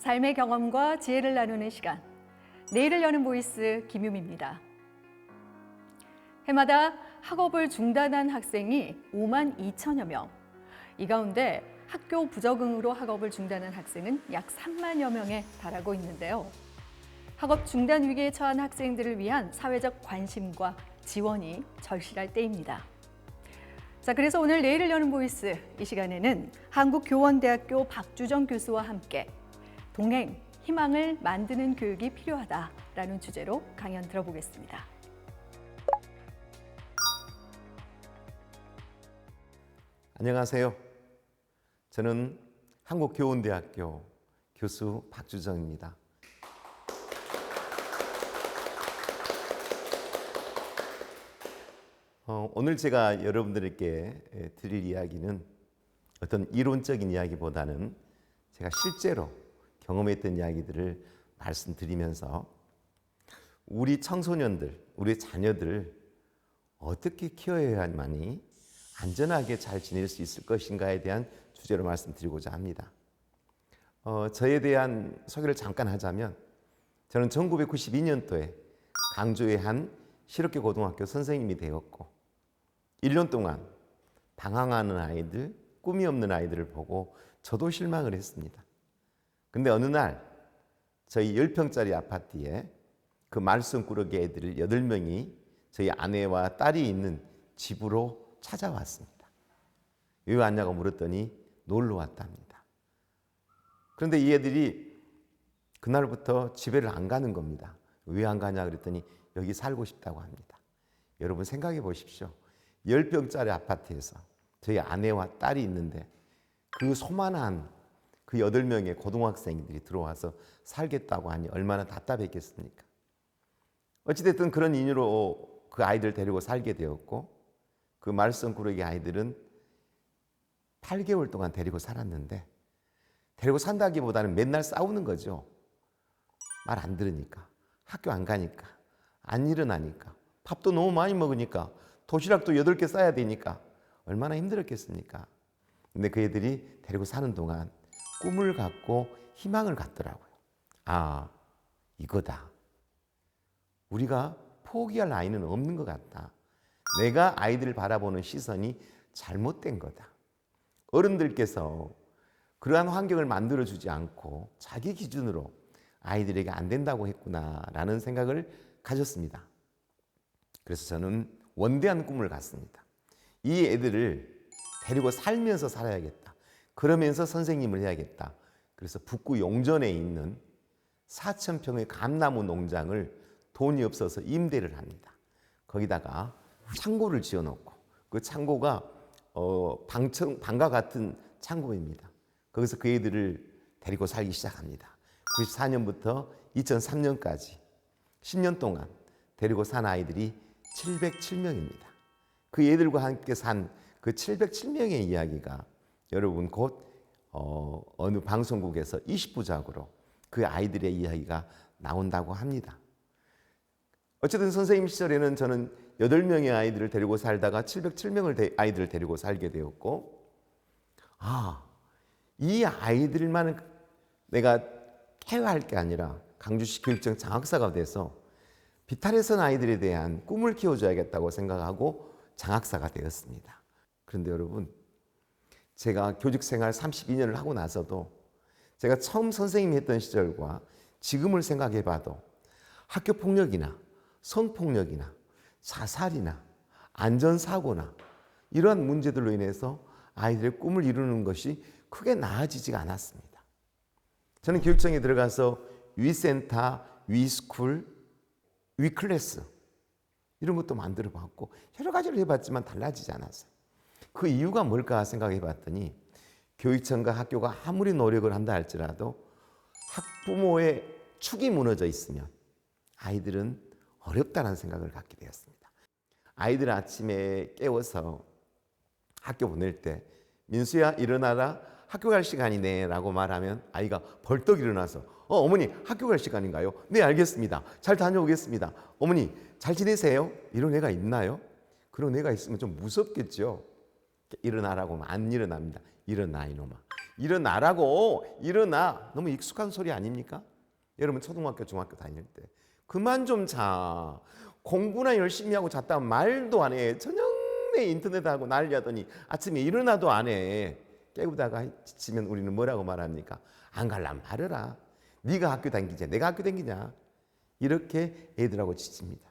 삶의 경험과 지혜를 나누는 시간. 내일을 여는 보이스 김유미입니다. 해마다 학업을 중단한 학생이 5만 2천여 명. 이 가운데 학교 부적응으로 학업을 중단한 학생은 약 3만여 명에 달하고 있는데요. 학업 중단 위기에 처한 학생들을 위한 사회적 관심과 지원이 절실할 때입니다. 자, 그래서 오늘 내일을 여는 보이스 이 시간에는 한국교원대학교 박주정 교수와 함께 동행, 희망을 만드는 교육이 필요하다라는 주제로 강연 들어보겠습니다. 안녕하세요. 저는 한국교원대학교 교수 박주정입니다. 오늘 제가 여러분들께 드릴 이야기는 어떤 이론적인 이야기보다는 제가 실제로 경험했던 이야기들을 말씀드리면서 우리 청소년들, 우리 자녀들을 어떻게 키워야만이 안전하게 잘 지낼 수 있을 것인가에 대한 주제로 말씀드리고자 합니다. 저에 대한 소개를 잠깐 하자면 저는 1992년도에 강주의 한 실업계 고등학교 선생님이 되었고 1년 동안 방황하는 아이들, 꿈이 없는 아이들을 보고 저도 실망을 했습니다. 근데 어느 날 저희 10평짜리 아파트에 그 말썽꾸러기 애들 8명이 저희 아내와 딸이 있는 집으로 찾아왔습니다. 왜 왔냐고 물었더니 놀러 왔답니다. 그런데 이 애들이 그날부터 집에를 안 가는 겁니다. 왜 안 가냐 그랬더니 여기 살고 싶다고 합니다. 여러분 생각해 보십시오. 10평짜리 아파트에서 저희 아내와 딸이 있는데 그 소만한 그 8명의 고등학생들이 들어와서 살겠다고 하니 얼마나 답답했겠습니까? 어찌됐든 그런 이유로 그 아이들 데리고 살게 되었고 그 말썽꾸러기 아이들은 8개월 동안 데리고 살았는데 데리고 산다기보다는 맨날 싸우는 거죠. 말 안 들으니까, 학교 안 가니까, 안 일어나니까, 밥도 너무 많이 먹으니까, 도시락도 8개 싸야 되니까 얼마나 힘들었겠습니까? 근데 그 애들이 데리고 사는 동안 꿈을 갖고 희망을 갖더라고요. 아, 이거다. 우리가 포기할 아이는 없는 것 같다. 내가 아이들을 바라보는 시선이 잘못된 거다. 어른들께서 그러한 환경을 만들어주지 않고 자기 기준으로 아이들에게 안 된다고 했구나라는 생각을 가졌습니다. 그래서 저는 원대한 꿈을 갖습니다. 이 애들을 데리고 살면서 살아야겠다. 그러면서 선생님을 해야겠다. 그래서 북구 용전에 있는 4,000평의 감나무 농장을 돈이 없어서 임대를 합니다. 거기다가 창고를 지어놓고 그 창고가 방과 같은 창고입니다. 거기서 그 애들을 데리고 살기 시작합니다. 94년부터 2003년까지 10년 동안 데리고 산 아이들이 707명입니다. 그 애들과 함께 산 그 707명의 이야기가 여러분 곧 어느 방송국에서 20부작으로 그 아이들의 이야기가 나온다고 합니다. 어쨌든 선생님 시절에는 저는 8명의 아이들을 데리고 살다가 707명의 아이들을 데리고 살게 되었고 이 아이들만 내가 케어할 게 아니라 강주시 교육청 장학사가 돼서 비탈에선 아이들에 대한 꿈을 키워줘야겠다고 생각하고 장학사가 되었습니다. 그런데 여러분, 제가 교직생활 32년을 하고 나서도 제가 처음 선생님이 했던 시절과 지금을 생각해 봐도 학교폭력이나 성폭력이나 자살이나 안전사고나 이러한 문제들로 인해서 아이들의 꿈을 이루는 것이 크게 나아지지가 않았습니다. 저는 교육청에 들어가서 위센터, 위스쿨, 위클래스 이런 것도 만들어 봤고 여러 가지를 해봤지만 달라지지 않았어요. 그 이유가 뭘까 생각해 봤더니 교육청과 학교가 아무리 노력을 한다 할지라도 학부모의 축이 무너져 있으면 아이들은 어렵다는 생각을 갖게 되었습니다. 아이들 아침에 깨워서 학교 보낼 때 민수야 일어나라 학교 갈 시간이네 라고 말하면 아이가 벌떡 일어나서 어머니 학교 갈 시간인가요? 네 알겠습니다. 잘 다녀오겠습니다. 어머니 잘 지내세요? 이런 애가 있나요? 그런 애가 있으면 좀 무섭겠죠. 일어나라고 하면 안 일어납니다. 일어나 이놈아. 일어나라고. 일어나. 너무 익숙한 소리 아닙니까? 여러분 초등학교 중학교 다닐 때 그만 좀 자. 공부나 열심히 하고 잤다면 말도 안 해. 저녁내 인터넷하고 난리하더니 아침에 일어나도 안 해. 깨우다가 지치면 우리는 뭐라고 말합니까? 안 갈라면 말해라. 네가 학교 다니냐 내가 학교 다니냐. 이렇게 애들하고 지칩니다.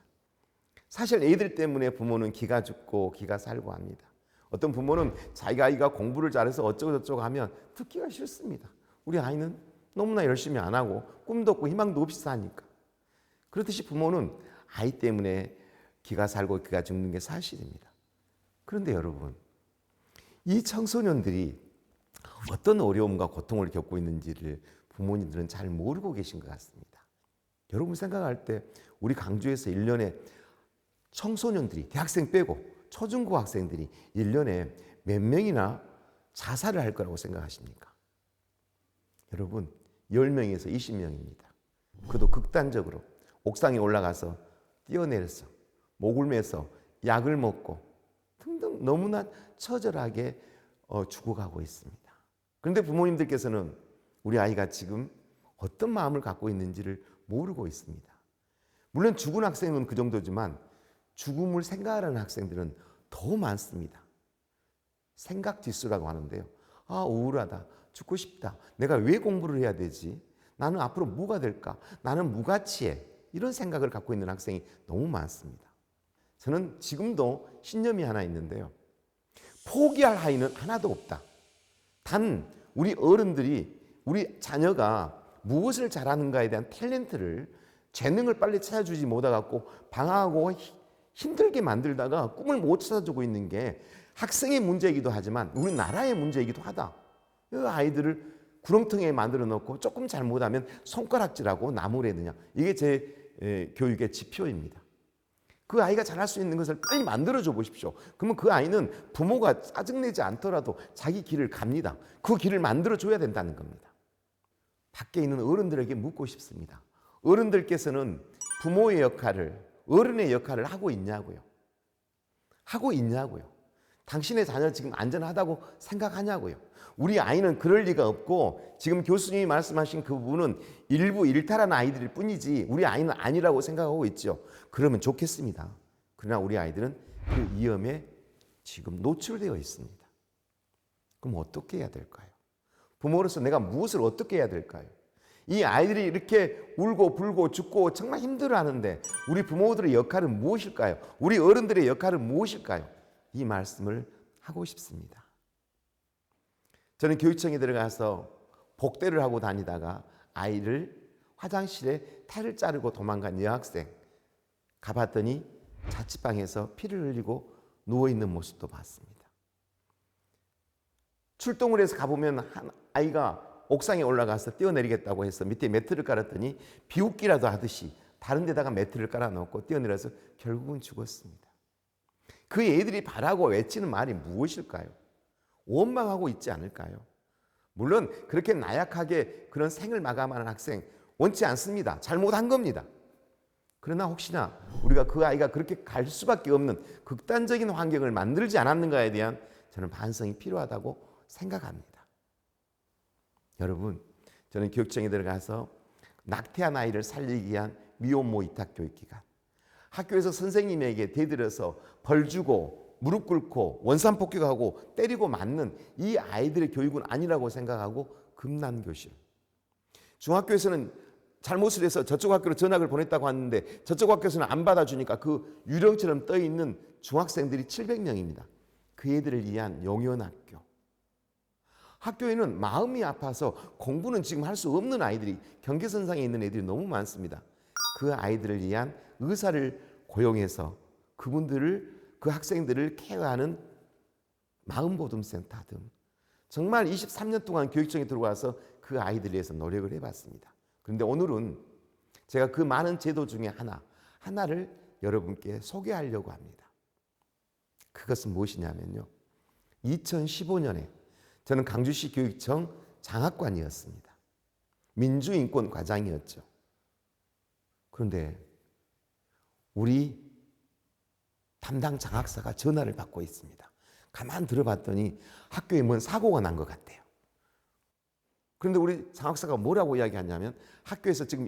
사실 애들 때문에 부모는 기가 죽고 기가 살고 합니다. 어떤 부모는 자기 아이가 공부를 잘해서 어쩌고 저쩌고 하면 듣기가 싫습니다. 우리 아이는 너무나 열심히 안 하고 꿈도 없고 희망도 없이 사니까. 그렇듯이 부모는 아이 때문에 기가 살고 기가 죽는 게 사실입니다. 그런데 여러분, 이 청소년들이 어떤 어려움과 고통을 겪고 있는지를 부모님들은 잘 모르고 계신 것 같습니다. 여러분 생각할 때 우리 강주에서 1년에 청소년들이 대학생 빼고 초중고 학생들이 1년에 몇 명이나 자살을 할 거라고 생각하십니까? 여러분 10명에서 20명입니다. 그도 극단적으로 옥상에 올라가서 뛰어내려서 목을 매서 약을 먹고 등등 너무나 처절하게 죽어가고 있습니다. 그런데 부모님들께서는 우리 아이가 지금 어떤 마음을 갖고 있는지를 모르고 있습니다. 물론 죽은 학생은 그 정도지만 죽음을 생각하는 학생들은 더 많습니다. 생각 지수라고 하는데요. 아, 우울하다. 죽고 싶다. 내가 왜 공부를 해야 되지? 나는 앞으로 뭐가 될까? 나는 무가치해. 이런 생각을 갖고 있는 학생이 너무 많습니다. 저는 지금도 신념이 하나 있는데요. 포기할 아이는 하나도 없다. 단 우리 어른들이 우리 자녀가 무엇을 잘하는가에 대한 탤런트를 재능을 빨리 찾아주지 못해갖고 방황하고 힘들게 만들다가 꿈을 못 찾아주고 있는 게 학생의 문제이기도 하지만 우리나라의 문제이기도 하다. 이 아이들을 구렁텅이에 만들어 놓고 조금 잘못하면 손가락질하고 나무래느냐. 이게 제 교육의 지표입니다. 그 아이가 잘할 수 있는 것을 빨리 만들어줘 보십시오. 그러면 그 아이는 부모가 짜증내지 않더라도 자기 길을 갑니다. 그 길을 만들어줘야 된다는 겁니다. 밖에 있는 어른들에게 묻고 싶습니다. 어른들께서는 부모의 역할을, 어른의 역할을 하고 있냐고요. 하고 있냐고요. 당신의 자녀 지금 안전하다고 생각하냐고요. 우리 아이는 그럴 리가 없고 지금 교수님이 말씀하신 그 부분은 일부 일탈한 아이들일 뿐이지 우리 아이는 아니라고 생각하고 있죠. 그러면 좋겠습니다. 그러나 우리 아이들은 그 위험에 지금 노출되어 있습니다. 그럼 어떻게 해야 될까요? 부모로서 내가 무엇을 어떻게 해야 될까요? 이 아이들이 이렇게 울고 불고 죽고 정말 힘들어하는데 우리 부모들의 역할은 무엇일까요? 우리 어른들의 역할은 무엇일까요? 이 말씀을 하고 싶습니다. 저는 교육청에 들어가서 복대를 하고 다니다가 아이를 화장실에 탈을 자르고 도망간 여학생 가봤더니 자취방에서 피를 흘리고 누워있는 모습도 봤습니다. 출동을 해서 가보면 한 아이가 옥상에 올라가서 뛰어내리겠다고 해서 밑에 매트를 깔았더니 비웃기라도 하듯이 다른 데다가 매트를 깔아놓고 뛰어내려서 결국은 죽었습니다. 그 애들이 바라고 외치는 말이 무엇일까요? 원망하고 있지 않을까요? 물론 그렇게 나약하게 그런 생을 마감하는 학생 원치 않습니다. 잘못한 겁니다. 그러나 혹시나 우리가 그 아이가 그렇게 갈 수밖에 없는 극단적인 환경을 만들지 않았는가에 대한 저는 반성이 필요하다고 생각합니다. 여러분, 저는 교육청에 들어가서 낙태한 아이를 살리기 위한 미혼모 위탁 교육기관, 학교에서 선생님에게 대들여서 벌 주고 무릎 꿇고 원산 폭격하고 때리고 맞는 이 아이들의 교육은 아니라고 생각하고 금난교실, 중학교에서는 잘못을 해서 저쪽 학교로 전학을 보냈다고 하는데 저쪽 학교에서는 안 받아주니까 그 유령처럼 떠있는 중학생들이 700명입니다. 그 애들을 위한 용연학교, 학교에는 마음이 아파서 공부는 지금 할 수 없는 아이들이 경계선상에 있는 애들이 너무 많습니다. 그 아이들을 위한 의사를 고용해서 그분들을 그 학생들을 케어하는 마음보듬센터 등 정말 23년 동안 교육청에 들어와서 그 아이들을 위해서 노력을 해봤습니다. 그런데 오늘은 제가 그 많은 제도 중에 하나를 여러분께 소개하려고 합니다. 그것은 무엇이냐면요, 2015년에 저는 강주시 교육청 장학관이었습니다. 민주인권 과장이었죠. 그런데 우리 담당 장학사가 전화를 받고 있습니다. 가만 들어봤더니 학교에 뭔 사고가 난 것 같대요. 그런데 우리 장학사가 뭐라고 이야기하냐면 학교에서 지금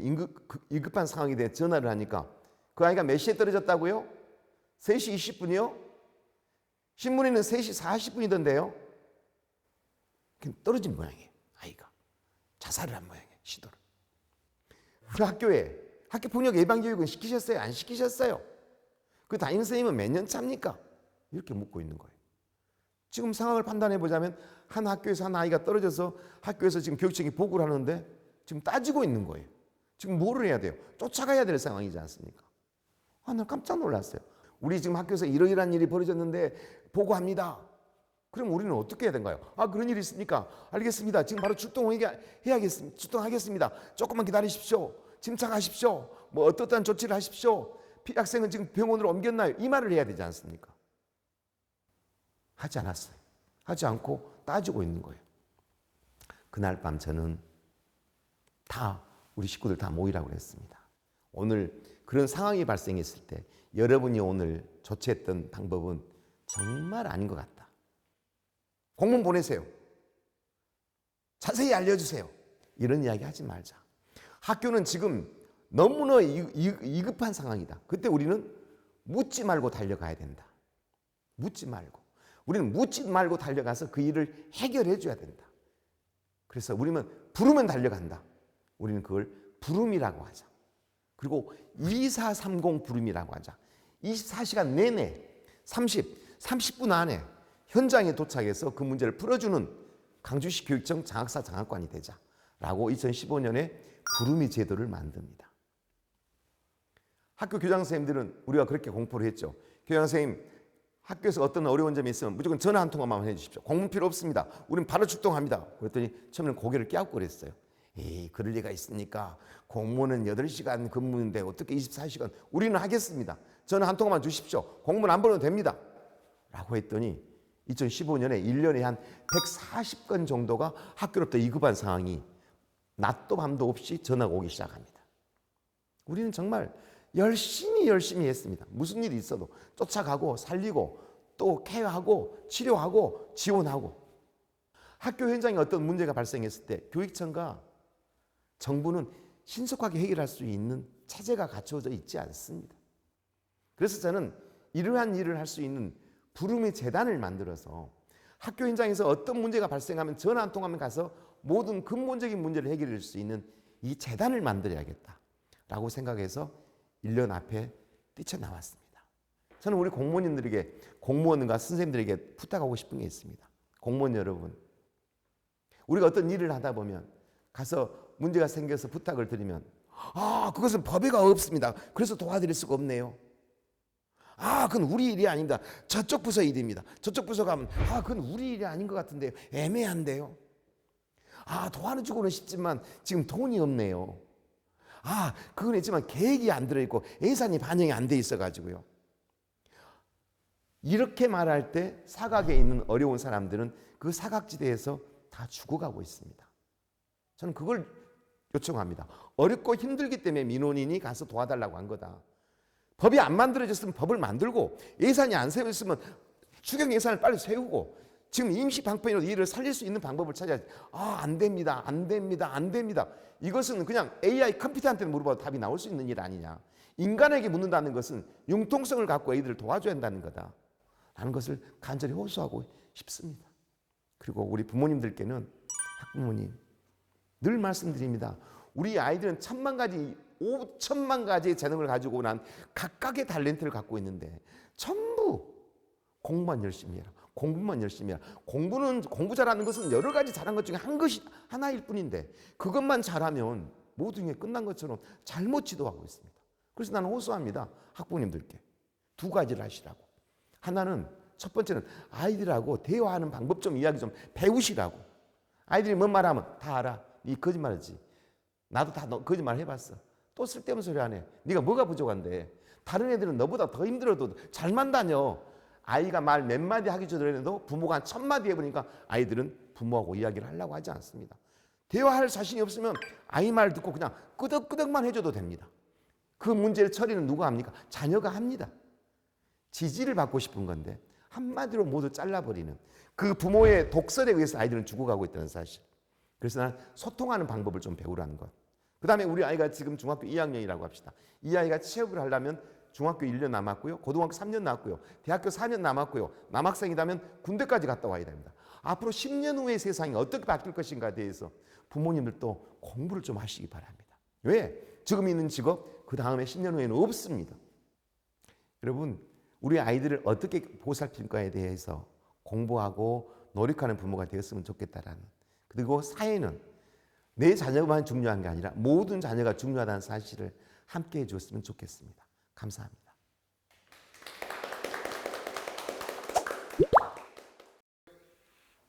위급한 상황이 돼 전화를 하니까 그 아이가 몇 시에 떨어졌다고요? 3시 20분이요? 신문에는 3시 40분이던데요? 떨어진 모양이에요. 아이가 자살을 한 모양이에요. 시도를. 그 학교에 학교폭력 예방교육은 시키셨어요? 안 시키셨어요? 그 담임 선생님은 몇 년 차입니까? 이렇게 묻고 있는 거예요. 지금 상황을 판단해 보자면 한 학교에서 한 아이가 떨어져서 학교에서 지금 교육청이 보고를 하는데 지금 따지고 있는 거예요. 지금 뭐를 해야 돼요? 쫓아가야 될 상황이지 않습니까? 나 깜짝 놀랐어요. 우리 지금 학교에서 이러이러한 일이 벌어졌는데 보고합니다. 그럼 우리는 어떻게 해야 되는가요? 그런 일이 있습니까? 알겠습니다. 지금 바로 출동하겠습니다. 조금만 기다리십시오. 침착하십시오. 뭐 어떠한 조치를 하십시오. 학생은 지금 병원으로 옮겼나요? 이 말을 해야 되지 않습니까? 하지 않았어요. 하지 않고 따지고 있는 거예요. 그날 밤 저는 우리 식구들 다 모이라고 그랬습니다. 오늘 그런 상황이 발생했을 때 여러분이 오늘 조치했던 방법은 정말 아닌 것 같다. 공문 보내세요. 자세히 알려주세요. 이런 이야기 하지 말자. 학교는 지금 너무나 위급한 상황이다. 그때 우리는 묻지 말고 달려가야 된다. 묻지 말고. 우리는 묻지 말고 달려가서 그 일을 해결해 줘야 된다. 그래서 우리는 부르면 달려간다. 우리는 그걸 부름이라고 하자. 그리고 2430 부름이라고 하자. 24시간 내내 30분 안에 현장에 도착해서 그 문제를 풀어주는 강주시 교육청 장학사 장학관이 되자라고 2015년에 부름이 제도를 만듭니다. 학교 교장 선생님들은 우리가 그렇게 공포를 했죠. 교장 선생님, 학교에서 어떤 어려운 점이 있으면 무조건 전화 한 통화만 해주십시오. 공문 필요 없습니다. 우리는 바로 출동합니다. 그랬더니 처음에는 고개를 깨닫고 그랬어요. 그럴 리가 있습니까? 공무원은 8시간 근무인데 어떻게 24시간? 우리는 하겠습니다. 전화 한 통화만 주십시오. 공문 안 보내도 됩니다. 라고 했더니 2015년에 1년에 한 140건 정도가 학교로부터 위급한 상황이 낮도 밤도 없이 전화가 오기 시작합니다. 우리는 정말 열심히 했습니다. 무슨 일이 있어도 쫓아가고 살리고 또 케어하고 치료하고 지원하고. 학교 현장에 어떤 문제가 발생했을 때 교육청과 정부는 신속하게 해결할 수 있는 체제가 갖춰져 있지 않습니다. 그래서 저는 이러한 일을 할 수 있는 부름의 재단을 만들어서 학교 현장에서 어떤 문제가 발생하면 전화 한 통하면 가서 모든 근본적인 문제를 해결해 줄 수 있는 이 재단을 만들어야겠다라고 생각해서 1년 앞에 뛰쳐나왔습니다. 저는 우리 공무원님들에게, 공무원과 선생님들에게 부탁하고 싶은 게 있습니다. 공무원 여러분, 우리가 어떤 일을 하다 보면 가서 문제가 생겨서 부탁을 드리면 그것은 법에가 없습니다. 그래서 도와드릴 수가 없네요. 그건 우리 일이 아닙니다. 저쪽 부서 일입니다. 저쪽 부서 가면 그건 우리 일이 아닌 것 같은데요. 애매한데요. 도와주고는 싶지만 지금 돈이 없네요. 그건 있지만 계획이 안 들어있고 예산이 반영이 안 돼 있어가지고요. 이렇게 말할 때 사각에 있는 어려운 사람들은 그 사각지대에서 다 죽어가고 있습니다. 저는 그걸 요청합니다. 어렵고 힘들기 때문에 민원인이 가서 도와달라고 한 거다. 법이 안 만들어졌으면 법을 만들고 예산이 안 세워졌으면 추경 예산을 빨리 세우고 지금 임시 방편으로 일을 살릴 수 있는 방법을 찾아야지. 안 됩니다. 이것은 그냥 AI 컴퓨터한테 물어봐도 답이 나올 수 있는 일 아니냐. 인간에게 묻는다는 것은 융통성을 갖고 애들을 도와줘야 한다는 거다. 라는 것을 간절히 호소하고 싶습니다. 그리고 우리 부모님들께는, 학부모님, 늘 말씀드립니다. 우리 아이들은 1000만 가지, 5천만 가지의 재능을 가지고 난 각각의 탤런트를 갖고 있는데 전부 공부만 열심히 해라. 공부만 열심히 해라. 공부 잘하는 것은 여러 가지 잘한 것 중에 하나일 뿐인데 그것만 잘하면 모든 게 끝난 것처럼 잘못 지도하고 있습니다. 그래서 나는 호소합니다. 학부모님들께 2가지를 하시라고. 하나는, 첫 번째는 아이들하고 대화하는 방법 좀 이야기 좀 배우시라고. 아이들이 뭔 말하면 다 알아. 네 거짓말이지. 나도 다 거짓말 해봤어. 또 쓸데없는 소리 안 해. 네가 뭐가 부족한데. 다른 애들은 너보다 더 힘들어도 잘만 다녀. 아이가 말 몇 마디 하기 전에도 부모가 한 1000마디 해보니까 아이들은 부모하고 이야기를 하려고 하지 않습니다. 대화할 자신이 없으면 아이 말 듣고 그냥 끄덕끄덕만 해줘도 됩니다. 그 문제를 처리는 누가 합니까? 자녀가 합니다. 지지를 받고 싶은 건데 한마디로 모두 잘라버리는 그 부모의 독설에 의해서 아이들은 죽어가고 있다는 사실. 그래서 난 소통하는 방법을 좀 배우라는 것. 그 다음에 우리 아이가 지금 중학교 2학년이라고 합시다. 이 아이가 취업을 하려면 중학교 1년 남았고요. 고등학교 3년 남았고요. 대학교 4년 남았고요. 남학생이라면 군대까지 갔다 와야 됩니다. 앞으로 10년 후의 세상이 어떻게 바뀔 것인가에 대해서 부모님들도 공부를 좀 하시기 바랍니다. 왜? 지금 있는 직업 그 다음에 10년 후에는 없습니다. 여러분 우리 아이들을 어떻게 보살필까에 대해서 공부하고 노력하는 부모가 되었으면 좋겠다라는, 그리고 사회는 내 자녀만 중요한 게 아니라 모든 자녀가 중요하다는 사실을 함께 해주었으면 좋겠습니다. 감사합니다.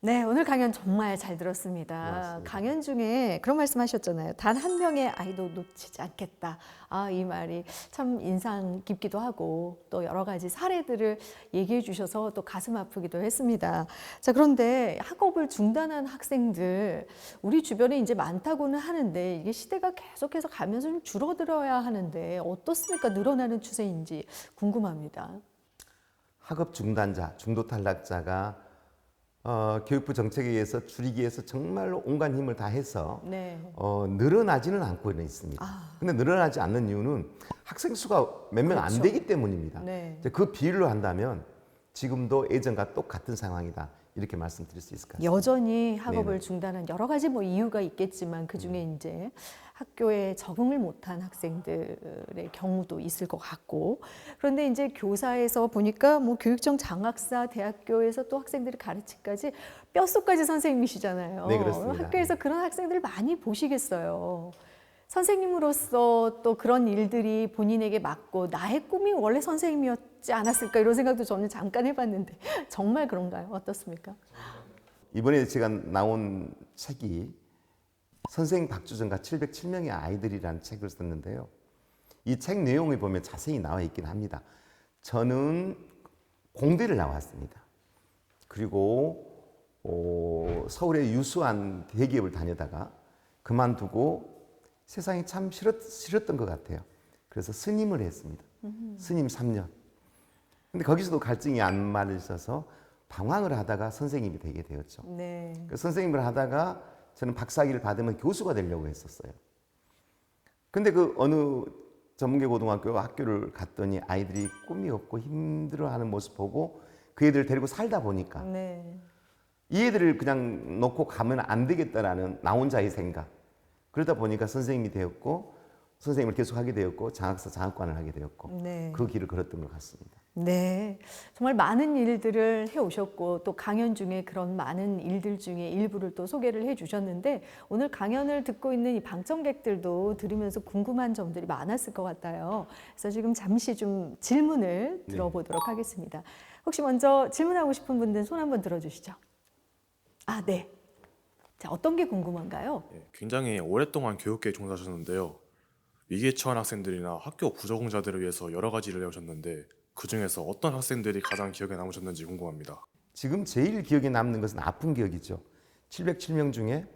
네, 오늘 강연 정말 잘 들었습니다. 고맙습니다. 강연 중에 그런 말씀하셨잖아요. 단 한 명의 아이도 놓치지 않겠다. 아, 이 말이 참 인상 깊기도 하고 또 여러 가지 사례들을 얘기해 주셔서 또 가슴 아프기도 했습니다. 자, 그런데 학업을 중단한 학생들 우리 주변에 이제 많다고는 하는데 이게 시대가 계속해서 가면서 좀 줄어들어야 하는데 어떻습니까? 늘어나는 추세인지 궁금합니다. 학업 중단자, 중도 탈락자가 교육부 정책에 의해서 줄이기 위해서 정말로 온갖 힘을 다해서 네. 늘어나지는 않고 있습니다. 근데 늘어나지 않는 이유는 학생 수가 몇 명 안 그렇죠. 되기 때문입니다. 네. 이제 그 비율로 한다면 지금도 예전과 똑같은 상황이다. 이렇게 말씀드릴 수 있을 것 같습니다. 여전히 학업을 네네. 중단한 여러 가지 뭐 이유가 있겠지만 그 중에 이제 학교에 적응을 못한 학생들의 경우도 있을 것 같고, 그런데 이제 교사에서 보니까 뭐 교육청 장학사 대학교에서 또 학생들을 가르치기까지 뼛속까지 선생님이시잖아요. 네, 그렇습니다. 학교에서 그런 학생들을 많이 보시겠어요. 선생님으로서 또 그런 일들이 본인에게 맞고 나의 꿈이 원래 선생님이었지 않았을까 이런 생각도 저는 잠깐 해봤는데 정말 그런가요? 어떻습니까? 이번에 제가 나온 책이 선생 박주정과 707명의 아이들이라는 책을 썼는데요. 이 책 내용을 보면 자세히 나와 있긴 합니다. 저는 공대를 나왔습니다. 그리고 서울의 유수한 대기업을 다니다가 그만두고 세상이 참 싫었던 것 같아요. 그래서 스님을 했습니다. 스님 3년. 근데 거기서도 갈증이 안 맞으셔서 방황을 하다가 선생님이 되게 되었죠. 네. 그 선생님을 하다가 저는 박사학위를 받으면 교수가 되려고 했었어요. 근데 그 어느 전문계 고등학교 학교를 갔더니 아이들이 꿈이 없고 힘들어하는 모습 보고 그 애들을 데리고 살다 보니까 네. 이 애들을 그냥 놓고 가면 안 되겠다라는 나 혼자의 생각. 그러다 보니까 선생님이 되었고 선생님을 계속 하게 되었고 장학사 장학관을 하게 되었고 네. 그 길을 걸었던 것 같습니다. 네, 정말 많은 일들을 해오셨고 또 강연 중에 그런 많은 일들 중에 일부를 또 소개를 해주셨는데 오늘 강연을 듣고 있는 이 방청객들도 들으면서 궁금한 점들이 많았을 것 같아요. 그래서 지금 잠시 좀 질문을 들어보도록 하겠습니다. 혹시 먼저 질문하고 싶은 분들 손 한번 들어주시죠. 아, 네. 자, 어떤 게 궁금한가요? 예, 굉장히 오랫동안 교육계에 종사하셨는데요. 위기에 처한 학생들이나 학교 부적응자들을 위해서 여러 가지 일을 해오셨는데 그 중에서 어떤 학생들이 가장 기억에 남으셨는지 궁금합니다. 지금 제일 기억에 남는 것은 아픈 기억이죠. 707명 중에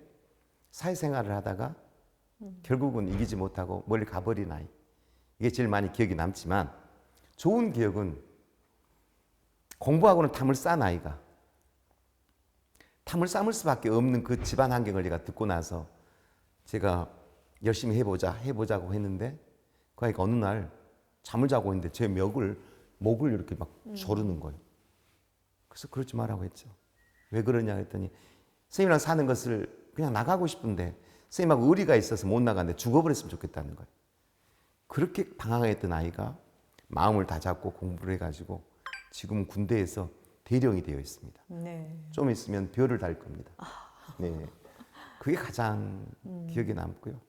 사회생활을 하다가 결국은 이기지 못하고 멀리 가버린 아이. 이게 제일 많이 기억에 남지만 좋은 기억은 공부하고는 탐을 싼 아이가 탐을 쌓을 수밖에 없는 그 집안 환경을 제가 듣고 나서 제가 열심히 해보자고 했는데 그 아이가 어느 날 잠을 자고 있는데 제 목을 이렇게 막 조르는 거예요. 그래서 그러지 말라고 했죠. 왜 그러냐 했더니 선생님이랑 사는 것을 그냥 나가고 싶은데 선생님하고 의리가 있어서 못 나가는데 죽어버렸으면 좋겠다는 거예요. 그렇게 방황했던 아이가 마음을 다잡고 공부를 해가지고 지금 군대에서 대령이 되어 있습니다. 네. 좀 있으면 별을 달 겁니다. 네, 그게 가장 기억에 남고요.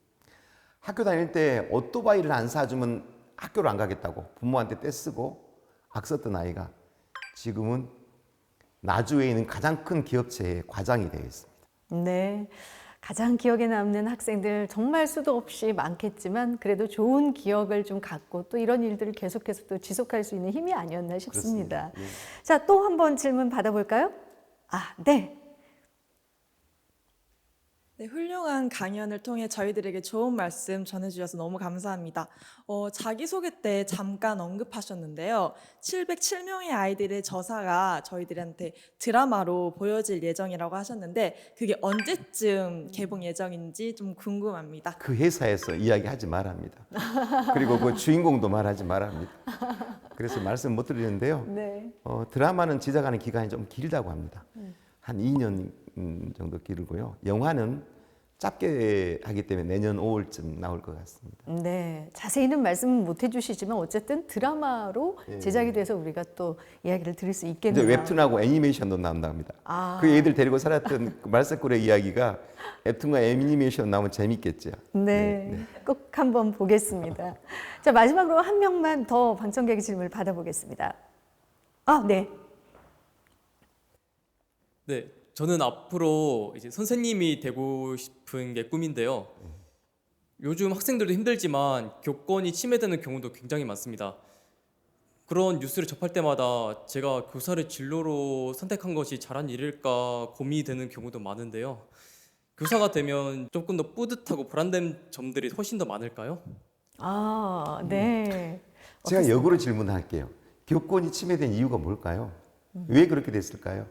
학교 다닐 때 오토바이를 안 사주면 학교를 안 가겠다고 부모한테 떼쓰고 악썼던 아이가 지금은 나주에 있는 가장 큰 기업체의 과장이 되어 있습니다. 네. 가장 기억에 남는 학생들 정말 수도 없이 많겠지만 그래도 좋은 기억을 좀 갖고 또 이런 일들을 계속해서 또 지속할 수 있는 힘이 아니었나 싶습니다. 그렇습니다. 예. 자, 또 한 번 질문 받아볼까요? 아, 네. 네, 훌륭한 강연을 통해 저희들에게 좋은 말씀 전해주셔서 너무 감사합니다. 자기소개 때 잠깐 언급하셨는데요. 707명의 아이들의 저사가 저희들한테 드라마로 보여질 예정이라고 하셨는데 그게 언제쯤 개봉 예정인지 좀 궁금합니다. 그 회사에서 이야기하지 말합니다. 그리고 그 주인공도 말하지 말합니다. 그래서 말씀 못 드리는데요. 네. 드라마는 제작하는 기간이 좀 길다고 합니다. 한 2년 정도 기르고요. 영화는 짧게 하기 때문에 내년 5월쯤 나올 것 같습니다. 네, 자세히는 말씀 못 해주시지만 어쨌든 드라마로 제작이 돼서 우리가 또 이야기를 들을 수 이제 있겠네요. 웹툰하고 애니메이션도 나온답니다. 아. 그 애들 데리고 살았던 그 말썽꾸러 이야기가 웹툰과 애니메이션 나오면 재밌겠죠. 네, 꼭 한번 보겠습니다. 자, 마지막으로 한 명만 더 방청객의 질문을 받아보겠습니다. 아, 네. 네, 저는 앞으로 이제 선생님이 되고 싶은 게 꿈인데요. 요즘 학생들도 힘들지만 교권이 침해되는 경우도 굉장히 많습니다. 그런 뉴스를 접할 때마다 제가 교사를 진로로 선택한 것이 잘한 일일까 고민이 되는 경우도 많은데요. 교사가 되면 조금 더 뿌듯하고 보람된 점들이 훨씬 더 많을까요? 아, 네. 제가 역으로 질문할게요. 교권이 침해된 이유가 뭘까요? 왜 그렇게 됐을까요?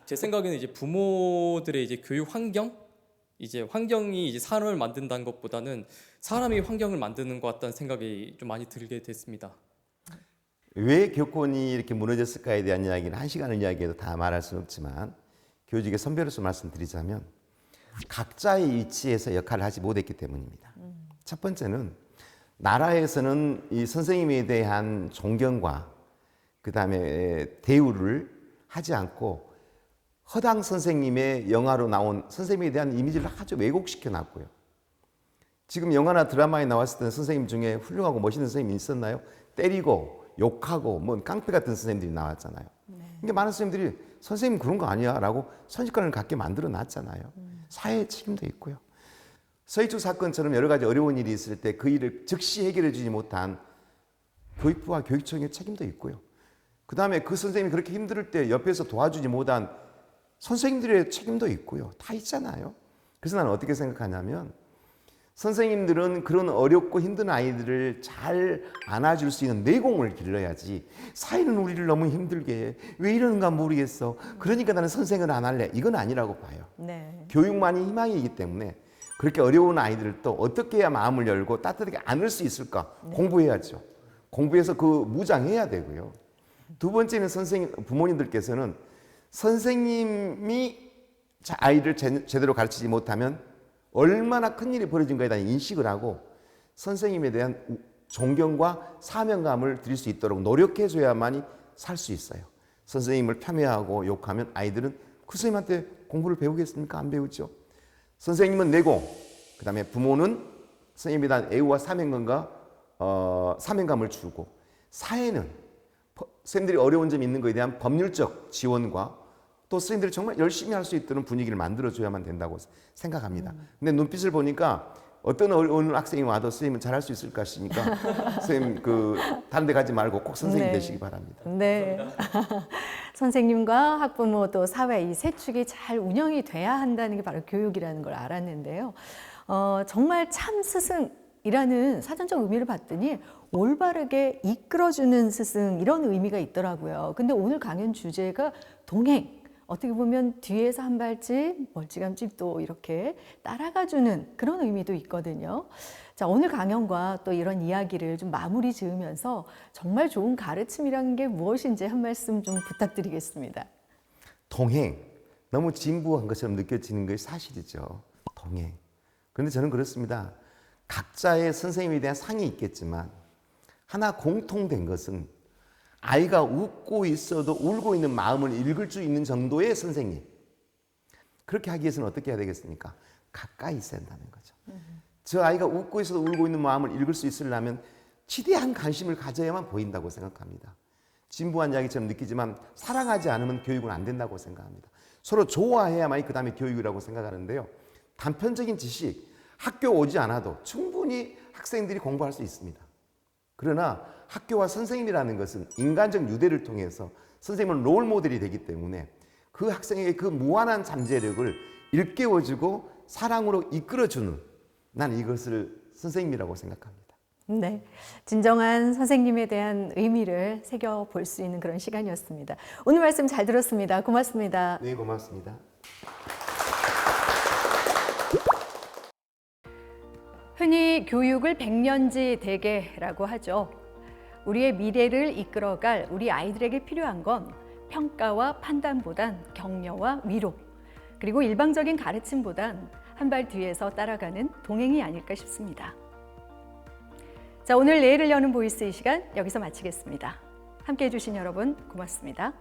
제 생각에는 이제 부모들의 이제 교육 환경, 이제 환경이 이제 사람을 만든다는 것보다는 사람이 환경을 만드는 것 같다는 생각이 좀 많이 들게 됐습니다. 왜 교권이 이렇게 무너졌을까에 대한 이야기는 한 시간을 이야기해도 다 말할 수는 없지만 교직의 선배로서 말씀드리자면 각자의 위치에서 역할을 하지 못했기 때문입니다. 첫 번째는 나라에서는 이 선생님에 대한 존경과 그 다음에 대우를 하지 않고 허당 선생님의 영화로 나온 선생님에 대한 이미지를 아주 왜곡시켜 놨고요. 지금 영화나 드라마에 나왔을 때는 선생님 중에 훌륭하고 멋있는 선생님이 있었나요? 때리고 욕하고 뭐 깡패 같은 선생님들이 나왔잖아요. 그러니까 많은 선생님들이 선생님 그런 거 아니야 라고 선입관을 갖게 만들어 놨잖아요. 사회의 책임도 있고요. 서희주 사건처럼 여러 가지 어려운 일이 있을 때 그 일을 즉시 해결해 주지 못한 교육부와 교육청의 책임도 있고요. 그 다음에 그 선생님이 그렇게 힘들 때 옆에서 도와주지 못한 선생님들의 책임도 있고요. 다 있잖아요. 그래서 나는 어떻게 생각하냐면 선생님들은 그런 어렵고 힘든 아이들을 잘 안아줄 수 있는 내공을 길러야지 사회는 우리를 너무 힘들게 해. 왜 이러는가 모르겠어. 그러니까 나는 선생을 안 할래. 이건 아니라고 봐요. 네. 교육만이 희망이기 때문에 그렇게 어려운 아이들을 또 어떻게 해야 마음을 열고 따뜻하게 안을 수 있을까? 공부해야죠. 공부해서 그 무장해야 되고요. 두 번째는 부모님들께서는 선생님이 아이를 제대로 가르치지 못하면 얼마나 큰 일이 벌어진 거에 대한 인식을 하고 선생님에 대한 존경과 사명감을 드릴 수 있도록 노력해줘야만이 살 수 있어요. 선생님을 폄훼하고 욕하면 아이들은 그 선생님한테 공부를 배우겠습니까? 안 배우죠. 선생님은 내공, 그 다음에 부모는 선생님에 대한 애우와 사명감을 주고 사회는 선생님들이 어려운 점이 있는 것에 대한 법률적 지원과 또 선생님들이 정말 열심히 할 수 있도록 분위기를 만들어줘야만 된다고 생각합니다. 근데 눈빛을 보니까 어떤 어려운 학생이 와도 선생님은 잘할 수 있을 것이니까 선생님 다른 데 가지 말고 꼭 선생님 네. 되시기 바랍니다. 네. 선생님과 학부모 또 사회 이 세 축이 잘 운영이 돼야 한다는 게 바로 교육이라는 걸 알았는데요. 정말 참 스승이라는 사전적 의미를 봤더니 올바르게 이끌어주는 스승 이런 의미가 있더라고요. 근데 오늘 강연 주제가 동행. 어떻게 보면 뒤에서 한 발짝 멀찌감치 또 이렇게 따라가주는 그런 의미도 있거든요. 자, 오늘 강연과 또 이런 이야기를 좀 마무리 지으면서 정말 좋은 가르침이라는 게 무엇인지 한 말씀 좀 부탁드리겠습니다. 동행. 너무 진부한 것처럼 느껴지는 것이 사실이죠. 동행. 그런데 저는 그렇습니다. 각자의 선생님에 대한 상이 있겠지만 하나 공통된 것은 아이가 웃고 있어도 울고 있는 마음을 읽을 수 있는 정도의 선생님. 그렇게 하기 위해서는 어떻게 해야 되겠습니까? 가까이 있어야 한다는 거죠. 저 아이가 웃고 있어도 울고 있는 마음을 읽을 수 있으려면 지대한 관심을 가져야만 보인다고 생각합니다. 진부한 이야기처럼 느끼지만 사랑하지 않으면 교육은 안 된다고 생각합니다. 서로 좋아해야만이 그 다음에 교육이라고 생각하는데요. 단편적인 지식, 학교 오지 않아도 충분히 학생들이 공부할 수 있습니다. 그러나 학교와 선생님이라는 것은 인간적 유대를 통해서 선생님은 롤 모델이 되기 때문에 그 학생에게 그 무한한 잠재력을 일깨워주고 사랑으로 이끌어주는, 나는 이것을 선생님이라고 생각합니다. 네, 진정한 선생님에 대한 의미를 새겨볼 수 있는 그런 시간이었습니다. 오늘 말씀 잘 들었습니다. 고맙습니다. 네, 고맙습니다. 흔히 교육을 백년지 대계라고 하죠. 우리의 미래를 이끌어갈 우리 아이들에게 필요한 건 평가와 판단보단 격려와 위로, 그리고 일방적인 가르침보단 한 발 뒤에서 따라가는 동행이 아닐까 싶습니다. 자, 오늘 내일을 여는 보이스 이 시간 여기서 마치겠습니다. 함께해 주신 여러분 고맙습니다.